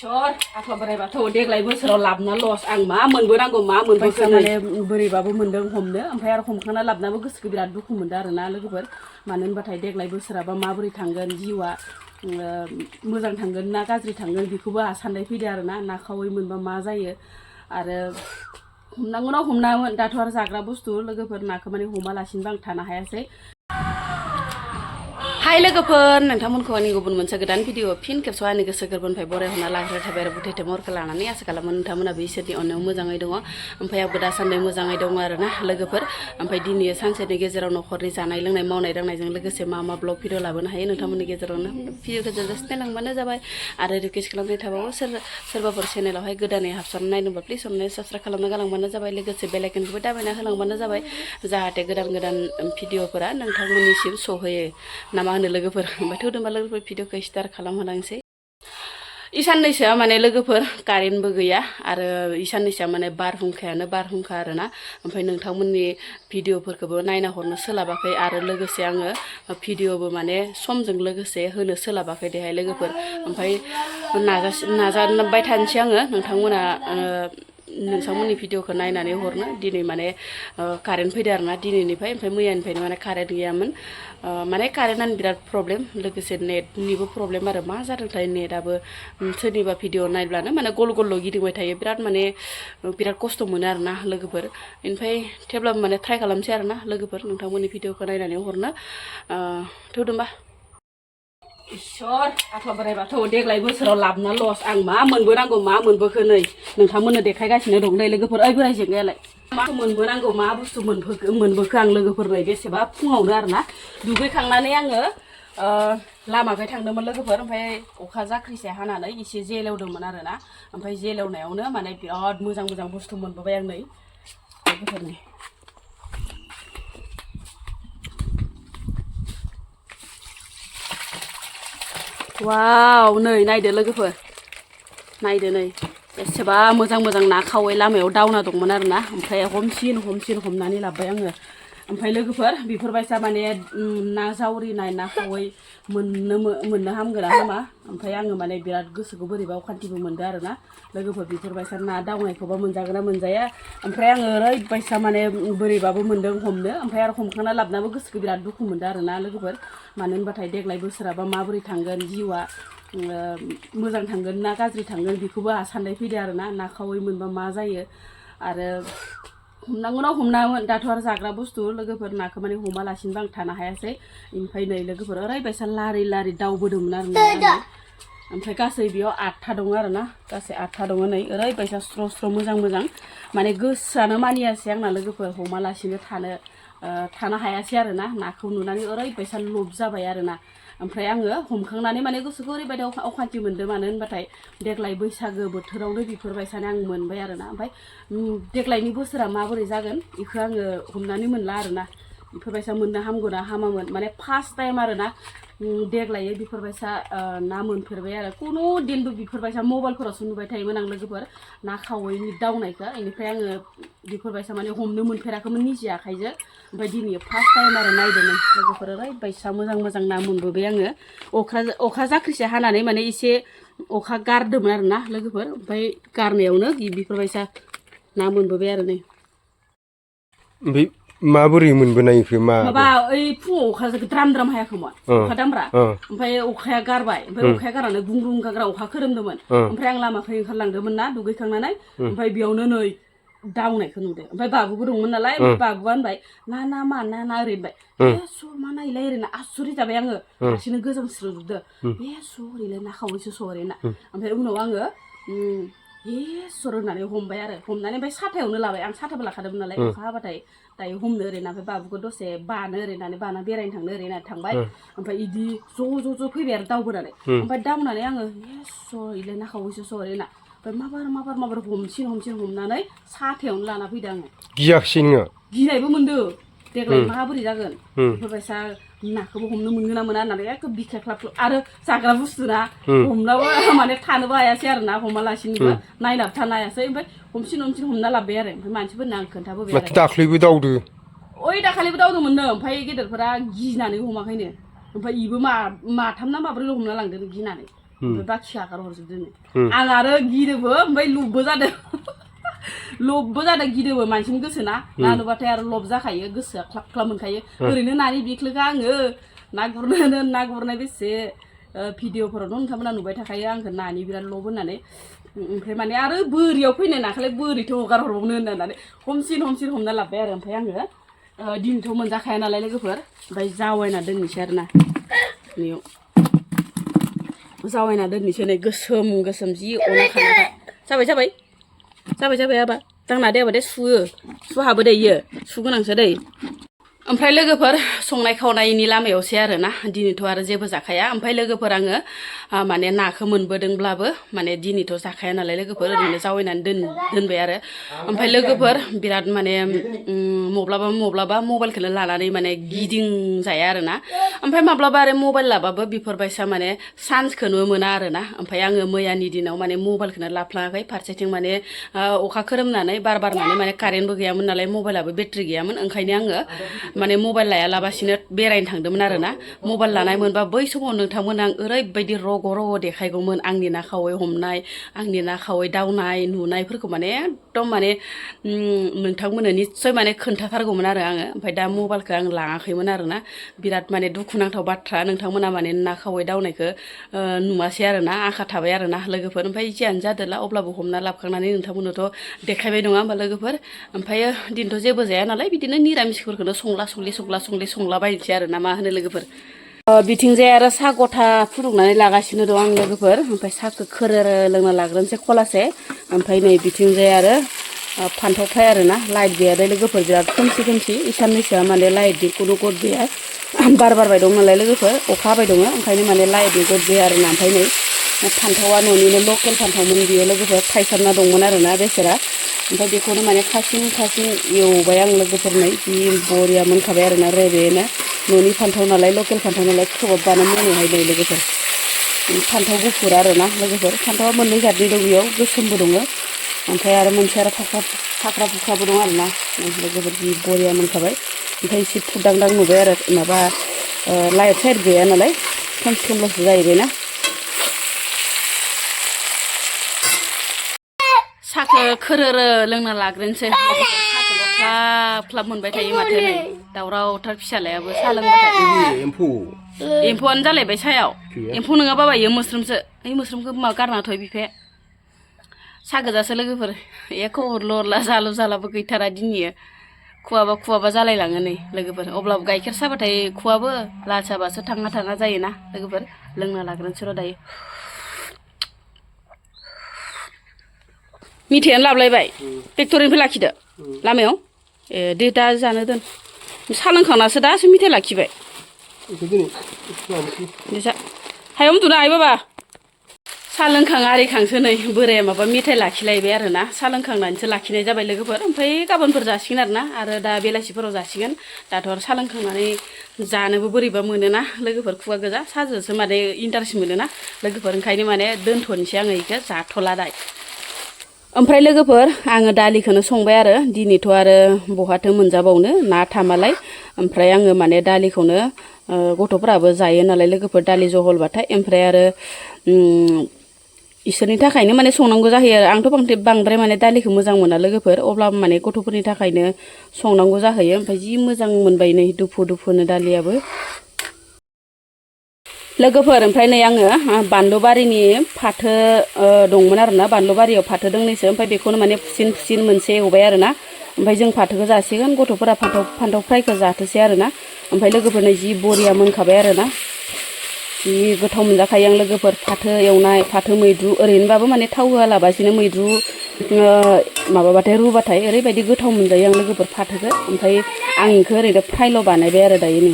इसोर आफा बोराइ बाथौ देग्लाय बोसोराव लाबना लस आं मा मोनबोनांगौ मा मोनबोखो माने बोरैबाबो मोनदों हमनो ओमफ्राय आरो हमखांना लाबनाबो गोसोखौ बिराद दुखु मोनदों आरोना लोगोफोर मानो होनबाथाय देग्लाय बोसोराबा माबोरै थांगोन जिउआ मोजां थांगोन ना गाज्रि थांगोन बेखौबो आहा साननाय फैदों आरोना ना खावै मोनबा मा जायो आरो हमनांगौना हमनामोन दाथ' आरो जाग्रा बुस्थु लोगोफोर नाखौ माने हमालासिनोबो आं थानो हायासै हाय लोगोफोर नोंथांमोनखौ आंनि गुबुन मोनसे गोदान भिडिअ फिन खेबसेआव आंनि गोसो गोरबोनिफ्राय बरायहरना लाग्रोनाय थाबाय आरो बुथेथे महरखौ लानानै आसा खालामो नोंथांमोनाबो इसोरनि अननायाव मोजाङै दङ ओमफ्राय आंबो दासान्दि मोजाङै दङ आरोना लोगोफोर ओमफ्राय दिनै सानसेनि गेजेराव न'खरनि जानाय लोंनाय मावनाय दांनायजों लोगोसे मा मा ब्लग भिडिअ लाबोनो हायो नोंथांमोननि गेजेरावनो भिडिअखौ जोबजासे नायलांबानो जाबाय आरो रिकुवेस्ट खालामनाय थाबावो सोरबाफोर चेनेलावहाय गोदानै हाबसनना नायदोंबा प्लिज अननानै साबस्क्राइब खालामना गालांबानो जाबाय लोगोसे बेल आइकनखौबो दाबायना होलांबानो जाबाय जाहाथे गोदान गोदान भिडिअफोरा नोंथांमोननिसिम सहैयो ना मा होनो लोगोफोर ओमफ्राय थौदोंबा लोगोफोर भिडिअखौ स्टार्ट खालामहोलांसै इसाननैसोआ माने लोगोफोर कारेन्टबो गैया आरो इसाननैसोआ माने बारहुंखा आरोना ओमफ्राय नोंथांमोननि भिडिअफोरखौबो नायना हरनो सोलाबाखै आरो लोगोसे आङो भिडिअबो माने समजों लोगोसे होनो सोलाबाखै देहाय लोगोफोर ओमफ्राय नाजाबाय थानोसै आङो नोंथांमोननि भिडिअखौ नायनानै हरनो दिनै माने कारेन्ट फैदों आरोना दिनैनिफ्राय ओमफ्राय मैयानिफ्रायनो माने कारेन्ट गैयामोन माने कारेन्टआनो बिराद प्रब्लेम लोगोसे नेटनिबो प्रब्लेम आरो मा जादोंथाय नेटआबो सोरनिबा भिडिअ नायब्लानो माने गल गल गिदिंबाय थायो बिराद खस्थ' मोनो आरोना लोगोफोर ओमफ्राय थेवब्लाबो माने ट्राइ खालामसै आरोना लोगोफोर नोंथांमोननि भिडिअखौ नायनानै हरनो थौदोंबा इसोर आफा बोराइ बाथौ देग्लाय बोसोराव लाबना लस आं मा मोनबोनांगौ मा मोनबोखो नै नोंथांमोननो देखायगासिनो दं नै लोगोफोर ओइ बोराइ जेंनायालाय मा मोनबोनांगौ मा बुस्थु मोनबोखो आं लोगोफोरनो बेसेबा फुङावनो आरोना दुगैखांनानै आङो लामाखै थांदोंमोन लोगोफोर ओमफ्राय अखा जाख्रिसे हानानै एसे जेलेवदोंमोन आरोना ओमफ्राय जेलेवनायावनो माने बिराद मोजां बुस्थु मोनबोबाय आं नै लोगोफोरनि वाव नै नायदो लोगोफोर नायदो नै बेसेबा मोजां ना खावै लामायाव दावना दंमोन आरोना ओमफ्राय हमसिन हमनानै लाबोबाय आङो ओमफ्राय लोगोफोर बेफोरबायसा माने ना जावरिनाय ना खावै मोननो हामगोन हामा ओमफ्राय आङो माने बिराद गोसोखौ बोरैबा अखान्थिबो मोनदों आरोना लोगोफोर बेफोरबायसा ना दावनायखौबा मोनजागोन ना मोनजाया ओमफ्राय आङो ओरैबायसा माने बोरैबाबो मोनदों हमनो ओमफ्राय आरो हमखांना लाबनाबो गोसोखौ बिराद दुखु मोनदों आरोना लोगोफोर मानो होनबाथाय देग्लाय बोसोराबा माबोरै थांगोन जिउआ मोजां थांगोन ना गाज्रि थांगोन बेखौबो आहा साननाय फैदों आरोना ना खावै मोनबा मा जायो आरो हमनांगौना हमनामोन दाथ' आरो जाग्रा बुस्थु लोगोफोर नाखौ माने हमालासिनोबो आं थानो हायासै ओमफ्राय नै लोगोफोर ओरैबायसा लारि दावबोदोंमोन आरोना ओमफ्राय गासै बेयाव 8था दङ आरोना गासै 8था दङ नै ओरैबायसा स्र' मोजां माने गोसोआनो मानियासै आंना लोगोफोर हमालासिनो थानो हायासै आरोना नाखौ नुनानै ओरैबायसा लब जाबाय आरोना ओमफ्राय आङो हमखांनानै माने गोसोखौ ओरैबायदि अखान्थि मोनदों मानो होनबाथाय देग्लाय बैसागो बोथोरावनो बेफोरबायसानो आं मोनबाय आरोना ओमफ्राय देग्लायनि बोसोरा माबोरै जागोन बेखौ आङो हमनानै मोनला आरोना बेफोरबायसा मोननो हामगौना हामामोन माने फार्स्ट टाइम आरोना देग्लायै बेफोरबायसा ना मोनफेरबाय आरो कुनु दिनबो बेफोरबायसा मबाइलफोरावसो नुबाय थायोमोन आं लोगोफोर ना खावैनि दावनायखौ बेनिफ्राय आङो बेफोरबायसा माने हमनो मोनफेराखैमोन निजे आखाइजों ओमफ्राय दिनै फार्स्ट टाइम आरो नायदोंमोन लोगोफोर ओरैबायसा मोजां ना मोनबोबाय आङो अखा जाख्रिसे हानानै माने एसे अखा गारदोंमोन आरोना लोगोफोर ओमफ्राय गारनायावनो बेफोरबायसा ना मोनबोबाय आरो नै ओमफ्राय माबोरै मोनबोनाय इखो माबा ओइ फुङाव अखा द्राम हायाखैमोन अखा दामब्रा ओमफ्राय अखाया गारबाय ओमफ्राय अखाया गारनानै गुंग्रुं गाग्रा अखा खोरोमदोंमोन ओमफ्राय आं लामाखै ओंखारलांदोंमोन ना दुगैखांनानै ओमफ्राय बेयावनो नै दावनायखौ नुदों ओमफ्राय बाबुबो दंमोन नालाय बाबुआ होनबाय ना ओरै होनबाय मा नायलाय ओरैनो आसुरित जाबाय आङो हारसिंनो गोजांस्रोजोबदो ओरैलाय ना खावैसो ओरैना ओमफ्राय उनाव आङो सर होननानै हमबाय आरो हमनानै ओमफ्राय साथायावनो लाबाय आं साथाबो लाखादोंमोन नालाय अखा हाबाथाय दायो हमनो ओरैना ओमफ्राय बाबुखौ दसे बानो ओरैनानै बाना बेरायनो थांनो ओरैनानै थांबाय ओमफ्राय इदि ज' फैबाय आरो दावबोनानै ओमफ्राय दावनानै आङो इलाय ना खावैसो ओरैना ओमफ्राय माबार हमसिन हमनानै साथायावनो लाना फैदों आङो गियाखिसै नोङो गिनायबो मोनदों देग्लाय माबोरै जागोन बेफोरबायसा नाखौबो हमनो मोनगोन ना मोना होननानै एखदम बिखाख्लाब आरो जाग्रा बुस्थु ना हमनाबो माने थानोबो हायासै आरो ना हमालासिनोबो नायनाबो थानो हायासै ओमफ्राय हमसिन हमना लाबोबाय आरो ओमफ्राय मानसिफोरनो आं खोन्थाबोबाय आरो दाख्लैबो दावदो दाखालिबो दावदोंमोननो ओमफ्राय गेदेरफोरा गिनानै हमाखैनो ओमफ्राय इबो माथाम ना माब्रैल' हमना लांदों गिनानै ओमफ्राय बाखि आगार हरजोबदों आं आरो गिदोबो ओमफ्राय लबबो जादों लबबो जादों गिदोबो मानसिनि गोसोना ना नुबाथाय आरो लब जाखायो गोसोआ ख्लाब ख्लाब मोनखायो ओरैनो नानि बिख्लोखा आङो ना गुरनाय बेसे भिडिअफोरावथ' नोंथांमोना नुबाय थाखायो आंखौ नानि बिराद लब होननानै ओमफ्राय माने आरो बोरियाव फैनाय नाखौलाय बोरैथ' हगार हरबावनो होननानै हमसिन हमना लाबोबाय आरो ओमफ्राय आङो दिनथ' मोनजाखाया नालाय लोगोफोर ओमफ्राय जावायना दोननोसै आरोना बेयाव जावायना दोननोसै नै गोसोम जि अना खानाखा जाबाय आबा दांना दे आबा दे सुहाबो दे इयो सुगोनांसो दै ओमफ्राय लोगोफोर संनाय खावनायनि लामायावसै आरोना दिनैथ' आरो जेबो जाखाया ओमफ्राय लोगोफोर आङो माने नाखौ मोनबोदोंब्लाबो माने दिनैथ' जाखाया नालाय लोगोफोर ओरैनो जावायनानै दोनबाय आरो ओमफ्राय लोगोफोर बिराद माने मब्लाबा मबाइलखौनो लानानै माने गिदिंजाया आरोना ओमफ्राय माब्लाबा आरो मबाइल लाबाबो बेफोरबायसा माने चान्सखौनो मोना आरोना ओमफ्राय आङो मैयानि दिनाव माने मबाइलखौनो लाफ्लाङाखै फारसेथिं माने अखा खोरोमनानै बार बारनानै माने कारेन्टबो गैयामोन नालाय मबाइलाबो बेटारि गैयामोन ओंखायनो आङो माने मबाइल लायालाबासिनो बेरायनो थांदोंमोन आरोना मबाइल लानाय मोनबा बै समाव नोंथांमोना आं ओरैबायदि रग' देखायगौमोन आंनि ना खावै हमनाय आंनि ना खावै दावनाय नुनायफोरखौ माने एकदम माने नोंथांमोननो निस्सय माने खोन्थाथारगौमोन आरो आङो ओमफ्राय दा मबाइलखौ आं लाङाखैमोन आरोना बिराद माने दुखुनांथाव बाथ्रा नोंथांमोना माने ना खावै दावनायखौ नुवासै आरोना आखा थाबाय आरोना लोगोफोर ओमफ्राय जियानो जादोला अब्लाबो हमना लाबखांनानै नोंथांमोननोथ' देखायबाय नङा होमबा लोगोफोर ओमफ्रायो दिनथ' जेबो जाया नालाय बिदिनो निरामिसफोरखौनो संला बायनोसै आरो ना मा होनो लोगोफोर बिथिंजाय आरो साहा गथा फुदुंनानै लागासिनो दं आं लोगोफोर ओमफ्राय साहाखौ खोरोरो लोंना लाग्रोनोसै खलासे ओमफ्राय नै बिथिंजाय आरो फान्थाव फ्राय आरोना लाइट गैया दे लोगोफोर बिराद खोमसि इसाननैसोआ माने लाइटनि खुनु गद गैया बार बारबाय दं नालाय लोगोफोर अखा हाबाय दङ ओंखायनो माने लाइटनि गद गैया आरोना ओमफ्राय नै फान्थावा न'निनो लकेल फान्थावमोन बियो लोगोफोर थायसाबना दंमोन आरोना बेसेरा ओमफ्राय बेखौनो माने खासिन एवबाय आं लोगोफोर नै जि बरिया मोनखाबाय आरोना रेबेनो न'नि फान्थाव नालाय लकेल फान्थाव नालाय खोबबानो मोनोहाय नै लोगोफोर फान्थाव गुफुर आरोना लोगोफोर फान्थावा मोननै जातनि दं बेयाव गोसोमबो दङ ओमफ्राय आरो मोनसे आरो फाख्रा फुख्राबो दं आरोना लोगोफोर जि बरिया मोनखाबाय ओमफ्राय एसे फुरदांदां नुबाय आरो माबा लाइट साइट गैया नालाय खोमसि जाहैबायना साहाखौ खोरोरो लोंना लाग्रोनोसै साहाखौल' ख्लाब मोनबाय थायो माथो नै दावरावथार फिसालायाबो साहा लोंबाथाय एम्फौआनो जालायबाय सायाव एम्फौ नङा बाबा इयो मोस्रोमसो ओइ मोस्रोमखौ मा गारना थय बिफाया साहा गोजासो लोगोफोर एख' हरला जालाबो गैथारा दिनैयो खुवाबा जालायलाङो नै लोगोफोर अब्लाबो गाइखेर साबाथाय खुवाबो लाल साबासो थाङा जायोना लोगोफोर लोंना लाग्रोनोसै र' दायो मिथायानो लाबलायबाय फेक्ट'रिनिफ्राय लाखिदो लामायाव ए दे दा जानो दोन साहा लोंखांनासो दासो मिथाइ लाखिबाय हायाव उन्दुनो हायो बाबा साहा लोंखां आरिखांसो नै बोराया माबा मेथाइ लाखिलायबाय आरोना साहा लोंखांनानैसो लाखिनाय जाबाय लोगोफोर ओमफ्राय गाबोनफोर जासिगोन आरो दा बेलासिफोराव जासिगोन दाथ' आरो साहा लोंखांनानै जानोबो बोरैबा मोनोना लोगोफोर खुगा गोजा साहाजोंसो माने इन्टारेस्ट मोनोना लोगोफोर ओंखायनो माने दोनथ'नोसै आङो बेखौ जाथ'ला दा ओमफ्राय लोगोफोर आङो दालिखौनो संबाय आरो दिनैथ' आरो बहाथो मोनजाबावनो ना थामालाय ओमफ्राय आङो माने दालिखौनो गथ'फोराबो जायो नालाय लोगोफोर दालि जहलबाथाय ओमफ्राय आरो इसोरनि थाखायनो माने संनांगौ जाहैयो आरो आंथ' बांद्राय माने दालिखौ मोजां मोना लोगोफोर अब्लाबो माने गथ'फोरनि थाखायनो संनांगौ जाहैयो ओमफ्राय जि मोजां मोनबाय नै दुफुनो दालियाबो लोगोफोर ओमफ्राय नै आङो बानलुबारिनि फाथो दंमोन आरोना बानलुबारियाव फाथो दोंनैसो ओमफ्राय बेखौनो माने फुसिन मोनसे एवबाय आरोना ओमफ्राय जों फाथोखौ जासिगोन गथ'फोरा फान्थाव फ्रायखौ जाथोसै आरोना ओमफ्राय लोगोफोरनो जि बरिया मोनखाबाय आरोना जि गोथाव मोनजाखायो आं लोगोफोर फाथो एवनाय फाथो मैद्रु ओरैनोबाबो माने थाव होआलाबासिनो मैद्रु माबाबाथाय रुबाथाय ओरैबायदि गोथाव मोनजायो आं लोगोफोर फाथोखौ ओमफ्राय आं इखौ ओरैनो फ्रायल' बानायबाय आरो दायो नै